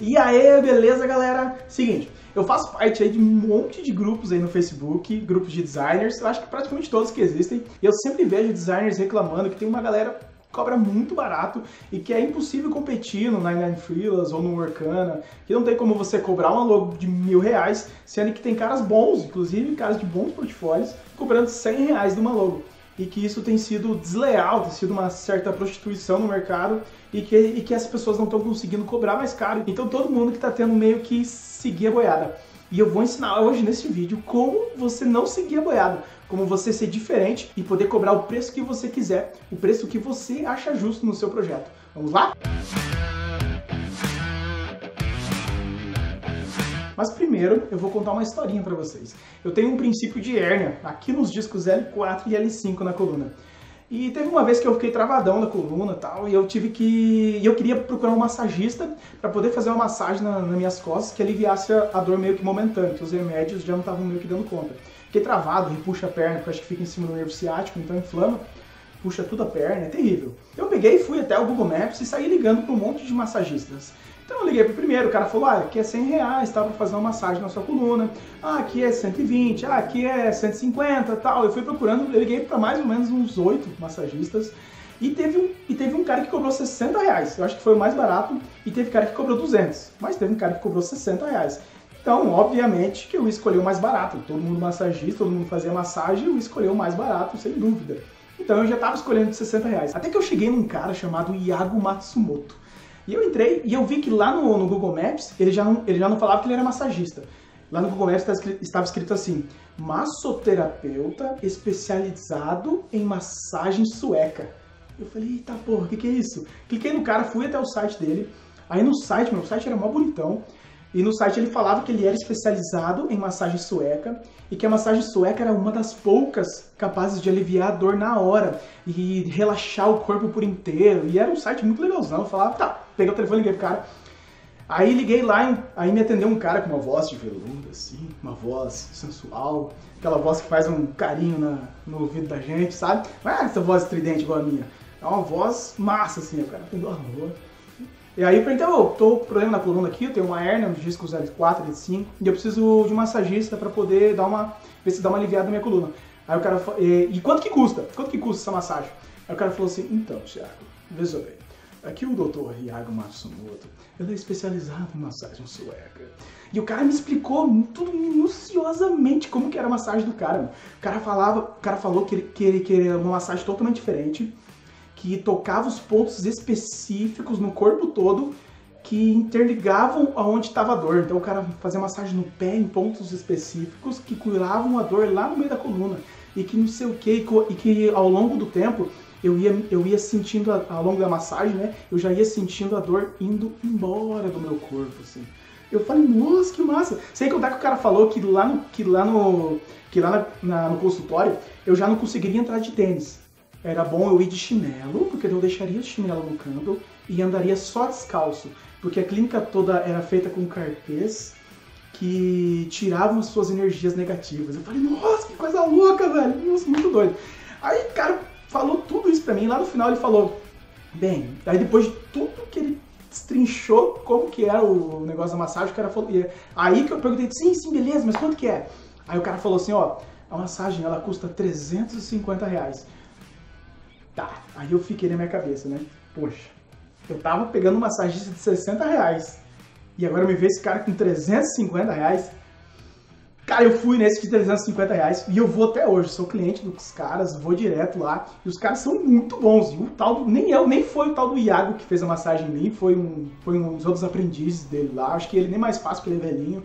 E aí, beleza, galera? Seguinte, eu faço parte aí de um monte de grupos aí no Facebook, grupos de designers, eu acho que praticamente todos que existem. E eu sempre vejo designers reclamando que tem uma galera que cobra muito barato e que é impossível competir no 99 Freelas ou no Workana, que não tem como você cobrar uma logo de R$1.000, sendo que tem caras bons, inclusive caras de bons portfólios, cobrando R$100 de uma logo. E que isso tem sido desleal, tem sido uma certa prostituição no mercado e que as pessoas não estão conseguindo cobrar mais caro. Então todo mundo que está tendo meio que seguir a boiada. E eu vou ensinar hoje nesse vídeo como você não seguir a boiada, como você ser diferente e poder cobrar o preço que você quiser, o preço que você acha justo no seu projeto. Vamos lá? Mas primeiro eu vou contar uma historinha para vocês. Eu tenho um princípio de hérnia aqui nos discos L4 e L5 na coluna. E teve uma vez que eu fiquei travadão na coluna e tal, e eu queria procurar um massagista para poder fazer uma massagem nas minhas costas que aliviasse a dor meio que momentânea, que os remédios já não estavam meio que dando conta. Fiquei travado, repuxa a perna, porque eu acho que fica em cima do nervo ciático, então inflama, puxa tudo a perna, é terrível. Eu peguei e fui até o Google Maps e saí ligando para um monte de massagistas. Então eu liguei pro primeiro, o cara falou, aqui é R$100, tá, pra fazer uma massagem na sua coluna, aqui é 120, aqui é 150, tal. Eu fui procurando, eu liguei para mais ou menos uns 8 massagistas e teve um cara que cobrou R$60, eu acho que foi o mais barato, e teve cara que cobrou 200, mas teve um cara que cobrou R$60. Então, obviamente, que eu escolhi o mais barato, todo mundo massagista, todo mundo fazia massagem, eu escolhi o mais barato, sem dúvida. Então eu já tava escolhendo de R$60. Até que eu cheguei num cara chamado Iago Matsumoto. E eu entrei e eu vi que lá no Google Maps ele já não falava que ele era massagista. Lá no Google Maps estava escrito assim, massoterapeuta especializado em massagem sueca. Eu falei, eita porra, o que é isso? Cliquei no cara, fui até o site dele. Aí no site, meu site era mó bonitão. E no site ele falava que ele era especializado em massagem sueca e que a massagem sueca era uma das poucas capazes de aliviar a dor na hora e relaxar o corpo por inteiro. E era um site muito legalzão. Eu falava, tá, peguei o telefone e liguei pro cara. Aí liguei lá, aí me atendeu um cara com uma voz de veludo, assim, uma voz sensual, aquela voz que faz um carinho no ouvido da gente, sabe? Não é essa voz estridente igual a minha, é uma voz massa, assim, o cara atendeu a rua. E aí eu perguntei, tô com problema na coluna aqui, eu tenho uma hérnia nos discos L4, L5, e eu preciso de um massagista para poder ver se dá uma aliviada na minha coluna. Aí o cara falou, e quanto que custa? Quanto que custa essa massagem? Aí o cara falou assim, então, Thiago, veja bem, aqui o Dr. Iago Matsumoto, ele é especializado em massagem sueca. E o cara me explicou tudo minuciosamente como que era a massagem do cara. O cara falou que ele queria uma massagem totalmente diferente, que tocava os pontos específicos no corpo todo que interligavam aonde estava a dor. Então o cara fazia massagem no pé em pontos específicos que curavam a dor lá no meio da coluna. E que não sei o que, e que ao longo do tempo eu ia sentindo, ao longo da massagem, né? Eu já ia sentindo a dor indo embora do meu corpo, assim. Eu falei, nossa, que massa! Sem contar que o cara falou que lá no consultório eu já não conseguiria entrar de tênis. Era bom eu ir de chinelo, porque eu deixaria o chinelo no canto e andaria só descalço, porque a clínica toda era feita com carpês que tiravam as suas energias negativas. Eu falei, nossa, que coisa louca, velho! Nossa, muito doido. Aí o cara falou tudo isso pra mim, lá no final ele falou, bem, aí depois de tudo que ele destrinchou como que era o negócio da massagem, o cara falou, aí que eu perguntei, sim, beleza, mas quanto que é? Aí o cara falou assim, ó, a massagem ela custa R$350. Tá, aí eu fiquei na minha cabeça, né? Poxa, eu tava pegando um massagista de R$60 e agora me vê esse cara com R$350. Cara, eu fui nesse de R$350 e eu vou até hoje, sou cliente dos caras, vou direto lá e os caras são muito bons. E o tal, nem foi o tal do Iago que fez a massagem em mim, foi um dos outros aprendizes dele lá. Acho que ele nem mais faz porque ele é velhinho,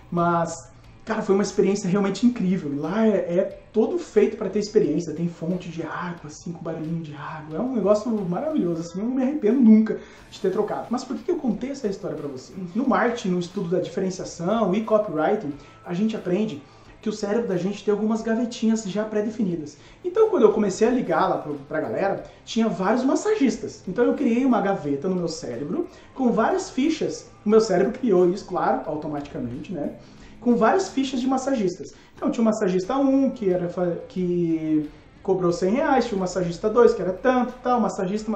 mas cara, foi uma experiência realmente incrível. Lá é todo feito para ter experiência. Tem fonte de água, assim, com barulhinho de água. É um negócio maravilhoso, assim. Eu não me arrependo nunca de ter trocado. Mas por que eu contei essa história para você? No marketing, no estudo da diferenciação e copywriting, a gente aprende que o cérebro da gente tem algumas gavetinhas já pré-definidas. Então, quando eu comecei a ligar lá pra galera, tinha vários massagistas. Então, eu criei uma gaveta no meu cérebro com várias fichas. O meu cérebro criou isso, claro, automaticamente, né? Com várias fichas de massagistas. Então tinha o massagista 1, que Cobrou R$100, tinha o massagista 2, que era tanto, tal, massagista.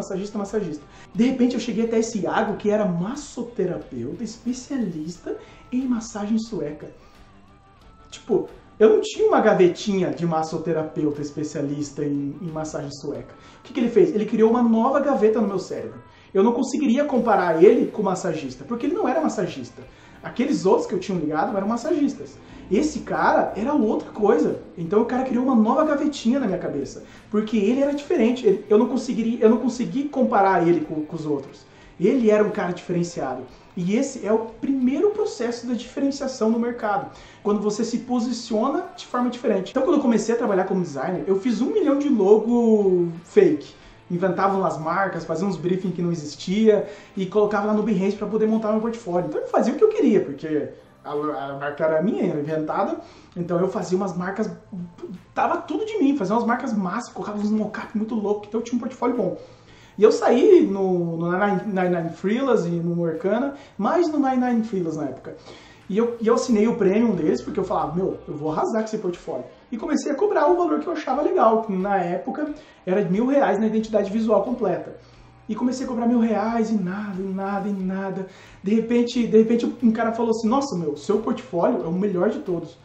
De repente eu cheguei até esse Iago, que era massoterapeuta, especialista em massagem sueca. Tipo, eu não tinha uma gavetinha de massoterapeuta especialista em massagem sueca. O que ele fez? Ele criou uma nova gaveta no meu cérebro. Eu não conseguiria comparar ele com o massagista, porque ele não era massagista. Aqueles outros que eu tinha ligado eram massagistas. Esse cara era outra coisa. Então o cara criou uma nova gavetinha na minha cabeça. Porque ele era diferente. Eu não consegui comparar ele com os outros. Ele era um cara diferenciado. E esse é o primeiro processo da diferenciação no mercado. Quando você se posiciona de forma diferente. Então quando eu comecei a trabalhar como designer, eu fiz 1 milhão de logo fake. Inventava umas marcas, fazia uns briefings que não existia e colocava lá no Behance para poder montar meu portfólio. Então eu fazia o que eu queria, porque a marca era minha, era inventada. Então eu fazia umas marcas, tava tudo de mim, fazia umas marcas massas, colocava uns mockup muito louco, então eu tinha um portfólio bom. E eu saí no 99 Freelas e no Workana, mais no 99 Freelas na época. E eu assinei o premium deles, porque eu falava, meu, eu vou arrasar com esse portfólio. E comecei a cobrar o valor que eu achava legal, que na época era R$1.000 na identidade visual completa. E comecei a cobrar R$1.000 e nada. De repente um cara falou assim, nossa, meu, seu portfólio é o melhor de todos.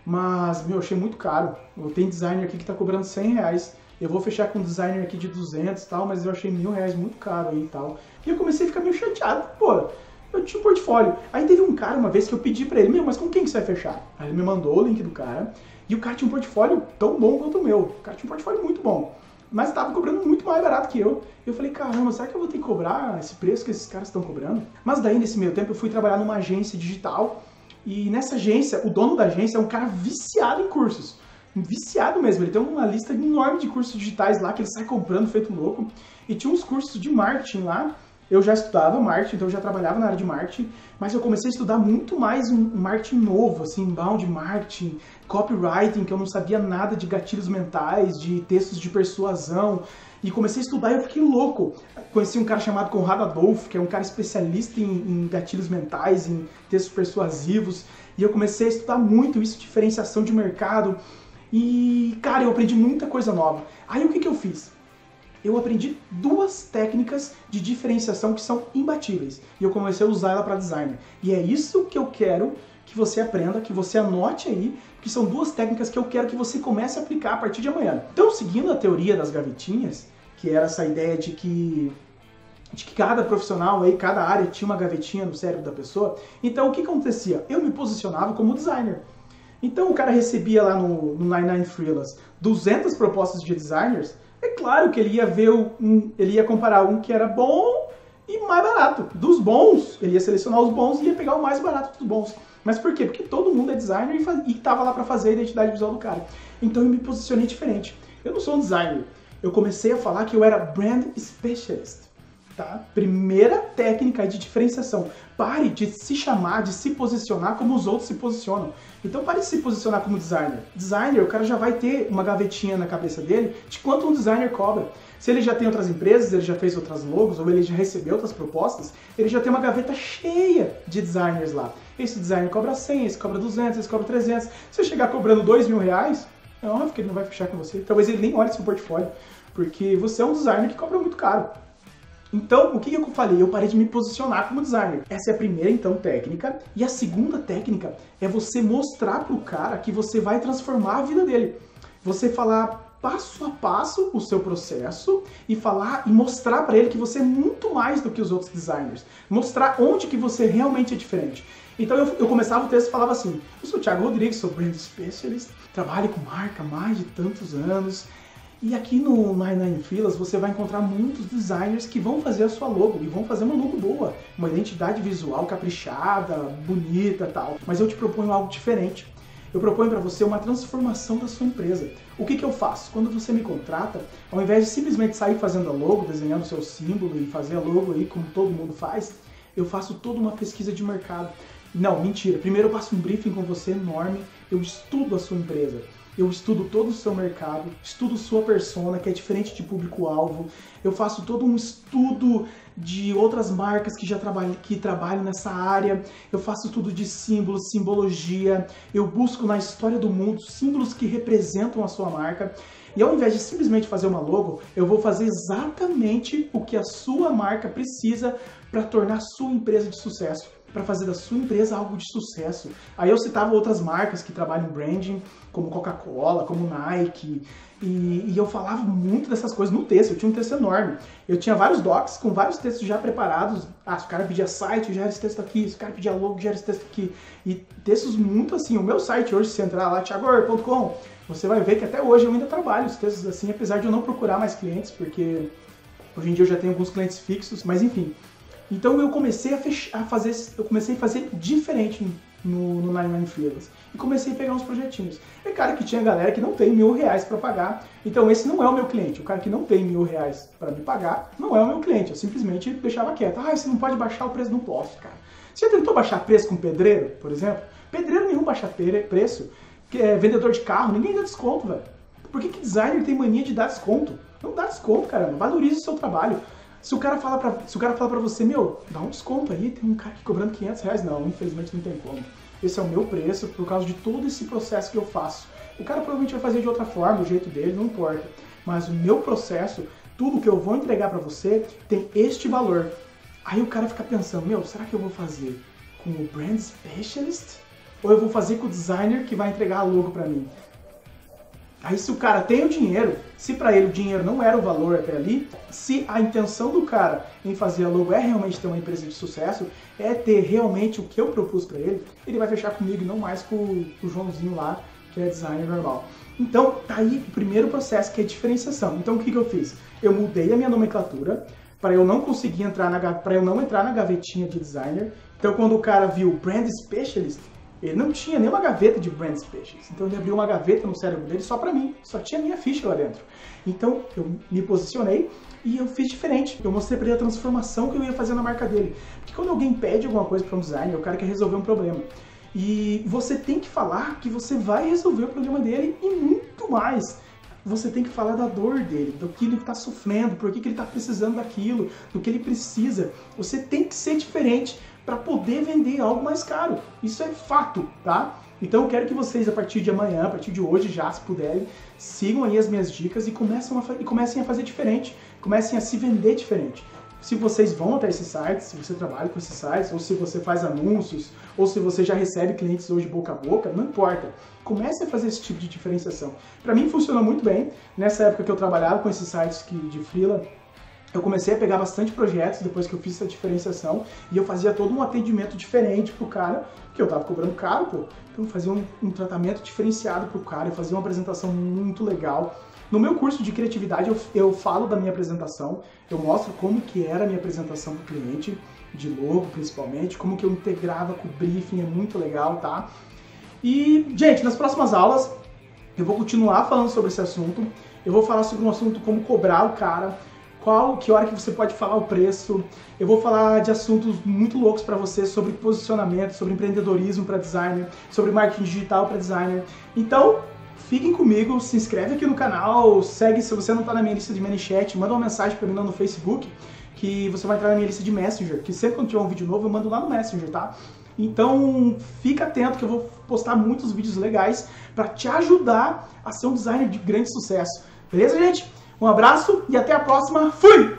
Mas, meu, eu achei muito caro. Eu tenho designer aqui que tá cobrando R$100. Eu vou fechar com um designer aqui de 200 e tal, mas eu achei R$1.000 muito caro aí e tal. E eu comecei a ficar meio chateado, pô. Eu tinha um portfólio. Aí teve um cara uma vez que eu pedi pra ele, meu, mas com quem que você vai fechar? Aí ele me mandou o link do cara, e o cara tinha um portfólio tão bom quanto o meu. O cara tinha um portfólio muito bom, mas tava cobrando muito mais barato que eu. Eu falei, caramba, será que eu vou ter que cobrar esse preço que esses caras estão cobrando? Mas daí, nesse meio tempo, eu fui trabalhar numa agência digital, e nessa agência, o dono da agência é um cara viciado em cursos. Viciado mesmo, ele tem uma lista enorme de cursos digitais lá, que ele sai comprando feito louco, e tinha uns cursos de marketing lá. Eu já estudava marketing, então eu já trabalhava na área de marketing, mas eu comecei a estudar muito mais um marketing novo, assim, inbound marketing, copywriting, que eu não sabia nada de gatilhos mentais, de textos de persuasão, e comecei a estudar e eu fiquei louco. Conheci um cara chamado Conrado Adolfo, que é um cara especialista em gatilhos mentais, em textos persuasivos, e eu comecei a estudar muito isso, diferenciação de mercado, e, cara, eu aprendi muita coisa nova. Aí o que eu fiz? Eu aprendi 2 técnicas de diferenciação que são imbatíveis. E eu comecei a usar ela para design. E é isso que eu quero que você aprenda, que você anote aí, que são 2 técnicas que eu quero que você comece a aplicar a partir de amanhã. Então, seguindo a teoria das gavetinhas, que era essa ideia de que cada profissional, aí, cada área tinha uma gavetinha no cérebro da pessoa, então o que acontecia? Eu me posicionava como designer. Então o cara recebia lá no 99 Freelas 200 propostas de designers. É claro que ele ia ver ele ia comparar um que era bom e mais barato. Dos bons, ele ia selecionar os bons e ia pegar o mais barato dos bons. Mas por quê? Porque todo mundo é designer e estava lá para fazer a identidade visual do cara. Então eu me posicionei diferente. Eu não sou um designer. Eu comecei a falar que eu era brand specialist. Tá? Primeira técnica de diferenciação. Pare de se chamar, de se posicionar como os outros se posicionam. Então pare de se posicionar como designer. Designer, o cara já vai ter uma gavetinha na cabeça dele de quanto um designer cobra. Se ele já tem outras empresas, ele já fez outras logos, ou ele já recebeu outras propostas, ele já tem uma gaveta cheia de designers lá. Esse designer cobra 100, esse cobra 200, esse cobra 300. Se eu chegar cobrando R$2.000, é óbvio que ele não vai fechar com você. Talvez ele nem olhe seu portfólio, porque você é um designer que cobra muito caro. Então, o que eu falei? Eu parei de me posicionar como designer. Essa é a primeira, então, técnica. E a segunda técnica é você mostrar pro cara que você vai transformar a vida dele. Você falar passo a passo o seu processo e falar e mostrar para ele que você é muito mais do que os outros designers. Mostrar onde que você realmente é diferente. Então eu começava o texto e falava assim, eu sou o Thiago Rodrigues, sou Brand Specialist, trabalho com marca há mais de tantos anos. E aqui no 99 Freelas você vai encontrar muitos designers que vão fazer a sua logo, e vão fazer uma logo boa, uma identidade visual caprichada, bonita e tal. Mas eu te proponho algo diferente. Eu proponho para você uma transformação da sua empresa. O que eu faço? Quando você me contrata, ao invés de simplesmente sair fazendo a logo, desenhando o seu símbolo e fazer a logo aí como todo mundo faz, eu faço toda uma pesquisa de mercado. Não, mentira. Primeiro eu passo um briefing com você enorme, eu estudo a sua empresa. eu estudo todo o seu mercado, estudo sua persona, que é diferente de público-alvo, eu faço todo um estudo de outras marcas que trabalham nessa área, eu faço tudo de símbolos, simbologia, eu busco na história do mundo símbolos que representam a sua marca, e ao invés de simplesmente fazer uma logo, eu vou fazer exatamente o que a sua marca precisa para tornar a sua empresa de sucesso, para fazer da sua empresa algo de sucesso. Aí eu citava outras marcas que trabalham em branding, como Coca-Cola, como Nike, e eu falava muito dessas coisas no texto. Eu tinha um texto enorme. Eu tinha vários docs com vários textos já preparados. Se o cara pedia site, já era esse texto aqui. Se o cara pedia logo, já era esse texto aqui. E textos muito assim. O meu site hoje, se você entrar lá, thiagor.com, você vai ver que até hoje eu ainda trabalho os textos assim, apesar de eu não procurar mais clientes, porque hoje em dia eu já tenho alguns clientes fixos, mas enfim. Então eu comecei a fazer diferente no 99 Freelas. E comecei a pegar uns projetinhos. É claro que tinha galera que não tem R$1.000 para pagar, então esse não é o meu cliente. O cara que não tem R$1.000 para me pagar não é o meu cliente. Eu simplesmente deixava quieto. Você não pode baixar o preço? Não posso, cara. Você já tentou baixar preço com pedreiro, por exemplo? Pedreiro nenhum baixa preço. Vendedor de carro, ninguém dá desconto, velho. Por que designer tem mania de dar desconto? Não dá desconto, caramba. Valorize o seu trabalho. Se o cara fala pra você, meu, dá um desconto aí, tem um cara aqui cobrando R$500. Não, infelizmente não tem como. Esse é o meu preço por causa de todo esse processo que eu faço. O cara provavelmente vai fazer de outra forma, o jeito dele, não importa. Mas o meu processo, tudo que eu vou entregar pra você, tem este valor. Aí o cara fica pensando, meu, será que eu vou fazer com o Brand Specialist? Ou eu vou fazer com o designer que vai entregar a logo pra mim? Aí se o cara tem o dinheiro, se para ele o dinheiro não era o valor até ali, se a intenção do cara em fazer a logo é realmente ter uma empresa de sucesso, é ter realmente o que eu propus para ele, ele vai fechar comigo e não mais com o Joãozinho lá, que é designer normal. Então tá aí o primeiro processo, que é diferenciação. Então o que eu fiz? Eu mudei a minha nomenclatura para eu não conseguir entrar na gavetinha de designer. Então quando o cara viu Brand Specialist, ele não tinha nenhuma gaveta de Brand Specialist, então ele abriu uma gaveta no cérebro dele só pra mim, só tinha minha ficha lá dentro. Então eu me posicionei e eu fiz diferente, eu mostrei pra ele a transformação que eu ia fazer na marca dele. Porque quando alguém pede alguma coisa pra um designer, o cara quer resolver um problema. E você tem que falar que você vai resolver o problema dele e muito mais. Você tem que falar da dor dele, do que ele está sofrendo, por que ele está precisando daquilo, do que ele precisa. Você tem que ser diferente para poder vender algo mais caro. Isso é fato, tá? Então eu quero que vocês, a partir de amanhã, a partir de hoje já, se puderem, sigam aí as minhas dicas e comecem a fazer diferente, comecem a se vender diferente. Se vocês vão até esses sites, se você trabalha com esses sites, ou se você faz anúncios, ou se você já recebe clientes hoje boca a boca, não importa. Comece a fazer esse tipo de diferenciação. Para mim funcionou muito bem. Nessa época que eu trabalhava com esses sites de freela, eu comecei a pegar bastante projetos depois que eu fiz essa diferenciação e eu fazia todo um atendimento diferente pro cara, porque eu tava cobrando caro, pô. Então eu fazia um tratamento diferenciado pro cara, eu fazia uma apresentação muito legal. No meu curso de criatividade eu falo da minha apresentação, eu mostro como que era a minha apresentação pro cliente, de logo principalmente, como que eu integrava com o briefing, é muito legal, tá? E, gente, nas próximas aulas eu vou continuar falando sobre esse assunto, eu vou falar sobre um assunto como cobrar o cara, que hora que você pode falar o preço. Eu vou falar de assuntos muito loucos para você, sobre posicionamento, sobre empreendedorismo para designer, sobre marketing digital para designer. Então, fiquem comigo, se inscreve aqui no canal, segue se você não está na minha lista de ManyChat, manda uma mensagem para mim lá no Facebook, que você vai entrar na minha lista de Messenger, que sempre quando tiver um vídeo novo eu mando lá no Messenger, tá? Então, fica atento que eu vou postar muitos vídeos legais para te ajudar a ser um designer de grande sucesso. Beleza, gente? Um abraço e até a próxima. Fui!